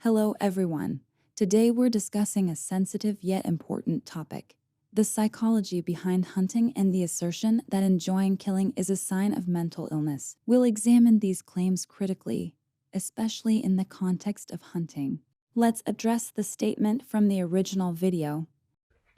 Hello, everyone. Today we're discussing a sensitive yet important topic: the psychology behind hunting and the assertion that enjoying killing is a sign of mental illness. We'll examine these claims critically, especially in the context of hunting. Let's address the statement from the original video.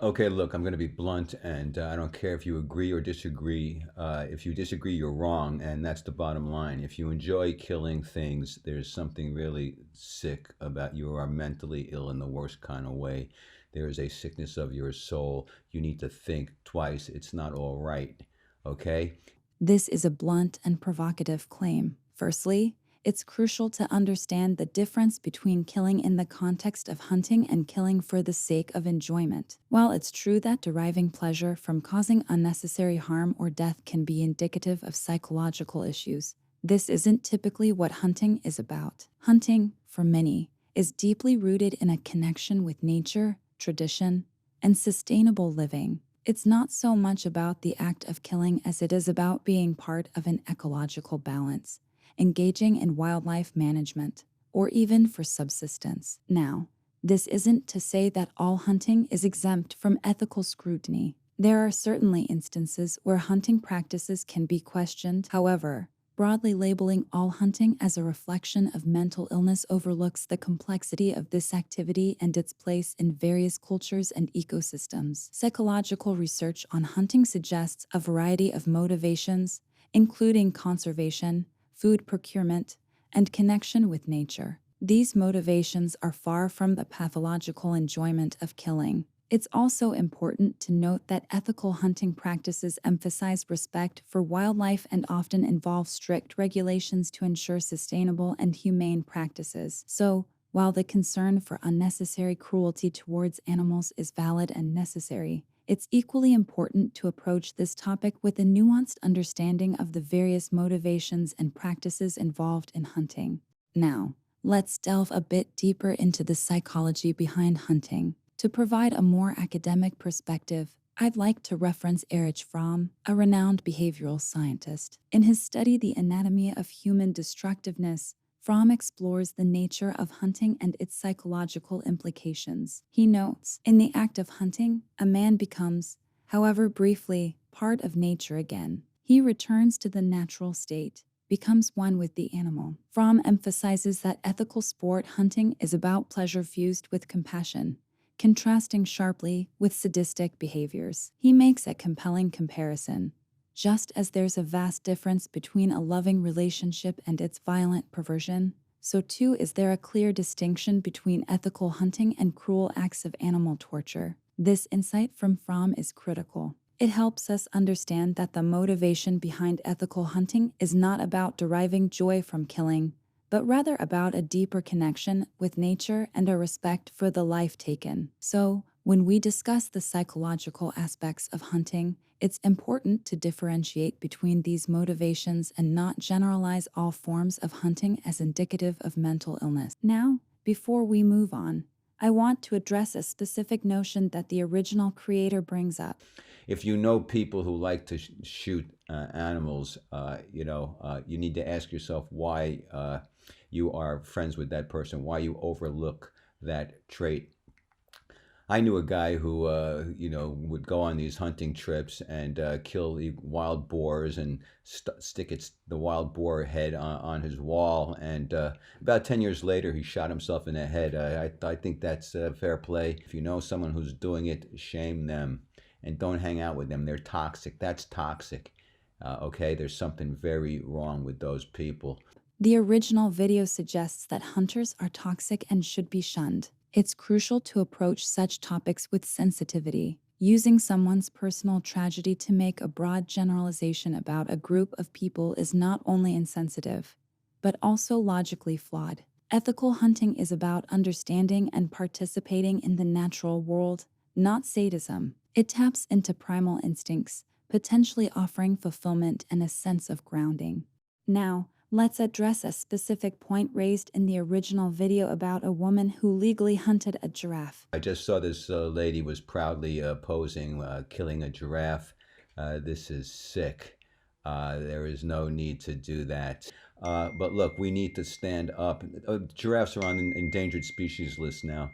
Okay, look, I'm going to be blunt, and I don't care if you agree or disagree. If you disagree, you're wrong, and that's the bottom line. If you enjoy killing things, there's something really sick about you are mentally ill in the worst kind of way. There is a sickness of your soul. You need to think twice. It's not all right. Okay? This is a blunt and provocative claim. Firstly, it's crucial to understand the difference between killing in the context of hunting and killing for the sake of enjoyment. While it's true that deriving pleasure from causing unnecessary harm or death can be indicative of psychological issues, this isn't typically what hunting is about. Hunting, for many, is deeply rooted in a connection with nature, tradition, and sustainable living. It's not so much about the act of killing as it is about being part of an ecological balance, engaging in wildlife management, or even for subsistence. Now, this isn't to say that all hunting is exempt from ethical scrutiny. There are certainly instances where hunting practices can be questioned. However, broadly labeling all hunting as a reflection of mental illness overlooks the complexity of this activity and its place in various cultures and ecosystems. Psychological research on hunting suggests a variety of motivations, including conservation, food procurement, and connection with nature. These motivations are far from the pathological enjoyment of killing. It's also important to note that ethical hunting practices emphasize respect for wildlife and often involve strict regulations to ensure sustainable and humane practices. So, while the concern for unnecessary cruelty towards animals is valid and necessary, it's equally important to approach this topic with a nuanced understanding of the various motivations and practices involved in hunting. Now, let's delve a bit deeper into the psychology behind hunting. To provide a more academic perspective, I'd like to reference Erich Fromm, a renowned behavioral scientist. In his study, The Anatomy of Human Destructiveness, Fromm explores the nature of hunting and its psychological implications. He notes, in the act of hunting, a man becomes, however briefly, part of nature again. He returns to the natural state, becomes one with the animal. Fromm emphasizes that ethical sport hunting is about pleasure fused with compassion, contrasting sharply with sadistic behaviors. He makes a compelling comparison. Just as there's a vast difference between a loving relationship and its violent perversion, so too is there a clear distinction between ethical hunting and cruel acts of animal torture. This insight from Fromm is critical. It helps us understand that the motivation behind ethical hunting is not about deriving joy from killing, but rather about a deeper connection with nature and a respect for the life taken. So, when we discuss the psychological aspects of hunting, it's important to differentiate between these motivations and not generalize all forms of hunting as indicative of mental illness. Now, before we move on, I want to address a specific notion that the original creator brings up. If you know people who like to shoot animals, you need to ask yourself why you are friends with that person, why you overlook that trait. I knew a guy who, would go on these hunting trips and kill the wild boars and stick the wild boar head on his wall. And about 10 years later, he shot himself in the head. I think that's fair play. If you know someone who's doing it, shame them and don't hang out with them. They're toxic. That's toxic. Okay, there's something very wrong with those people. The original video suggests that hunters are toxic and should be shunned. It's crucial to approach such topics with sensitivity. Using someone's personal tragedy to make a broad generalization about a group of people is not only insensitive, but also logically flawed. Ethical hunting is about understanding and participating in the natural world, not sadism. It taps into primal instincts, potentially offering fulfillment and a sense of grounding. Now, let's address a specific point raised in the original video about a woman who legally hunted a giraffe. I just saw this lady was proudly posing, killing a giraffe. This is sick. There is no need to do that. But look, we need to stand up. Giraffes are on an endangered species list now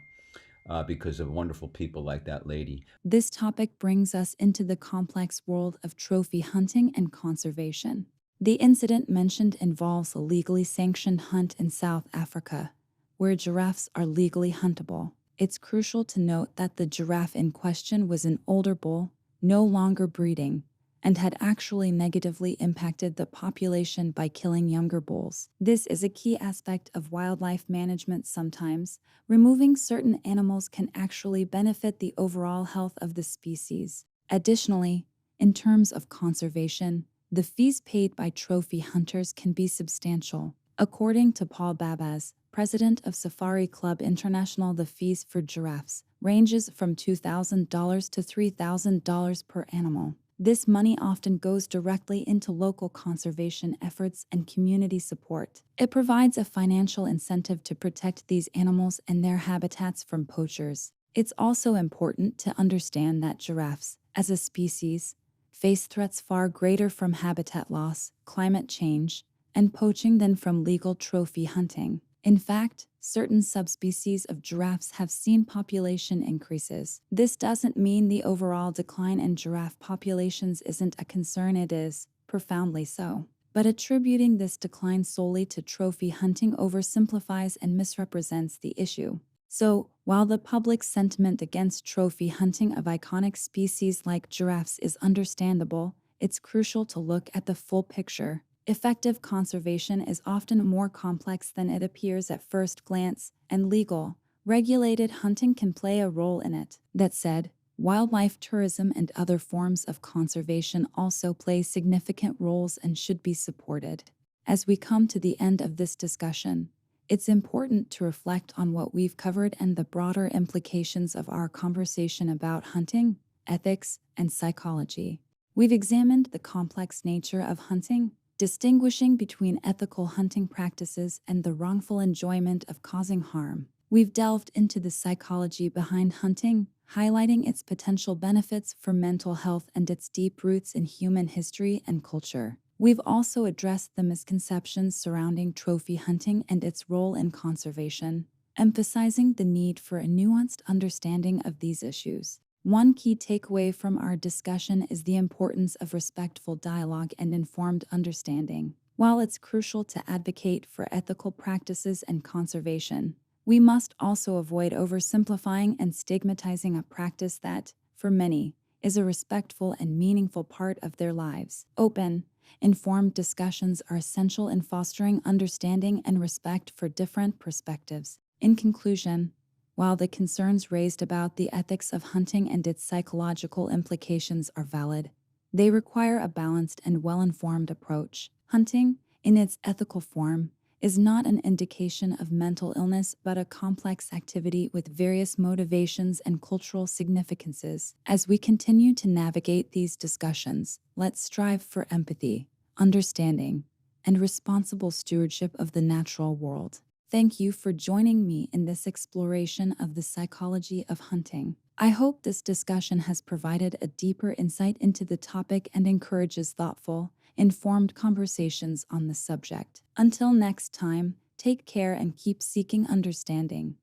because of wonderful people like that lady. This topic brings us into the complex world of trophy hunting and conservation. The incident mentioned involves a legally sanctioned hunt in South Africa, where giraffes are legally huntable. It's crucial to note that the giraffe in question was an older bull, no longer breeding, and had actually negatively impacted the population by killing younger bulls. This is a key aspect of wildlife management sometimes. Removing certain animals can actually benefit the overall health of the species. Additionally, in terms of conservation, the fees paid by trophy hunters can be substantial. According to Paul Babas, president of Safari Club International, the fees for giraffes ranges from $2,000 to $3,000 per animal. This money often goes directly into local conservation efforts and community support. It provides a financial incentive to protect these animals and their habitats from poachers. It's also important to understand that giraffes, as a species, face threats far greater from habitat loss, climate change, and poaching than from legal trophy hunting. In fact, certain subspecies of giraffes have seen population increases. This doesn't mean the overall decline in giraffe populations isn't a concern. It is, profoundly so. But attributing this decline solely to trophy hunting oversimplifies and misrepresents the issue. So, while the public sentiment against trophy hunting of iconic species like giraffes is understandable, it's crucial to look at the full picture. Effective conservation is often more complex than it appears at first glance, and legal, regulated hunting can play a role in it. That said, wildlife tourism and other forms of conservation also play significant roles and should be supported. As we come to the end of this discussion, it's important to reflect on what we've covered and the broader implications of our conversation about hunting, ethics, and psychology. We've examined the complex nature of hunting, distinguishing between ethical hunting practices and the wrongful enjoyment of causing harm. We've delved into the psychology behind hunting, highlighting its potential benefits for mental health and its deep roots in human history and culture. We've also addressed the misconceptions surrounding trophy hunting and its role in conservation, emphasizing the need for a nuanced understanding of these issues. One key takeaway from our discussion is the importance of respectful dialogue and informed understanding. While it's crucial to advocate for ethical practices and conservation, we must also avoid oversimplifying and stigmatizing a practice that, for many, is a respectful and meaningful part of their lives. Open, informed discussions are essential in fostering understanding and respect for different perspectives. In conclusion, while the concerns raised about the ethics of hunting and its psychological implications are valid, they require a balanced and well-informed approach. Hunting, in its ethical form, is not an indication of mental illness but a complex activity with various motivations and cultural significances. As we continue to navigate these discussions, let's strive for empathy, understanding, and responsible stewardship of the natural world. Thank you for joining me in this exploration of the psychology of hunting. I hope this discussion has provided a deeper insight into the topic and encourages thoughtful, informed conversations on the subject. Until next time, take care and keep seeking understanding.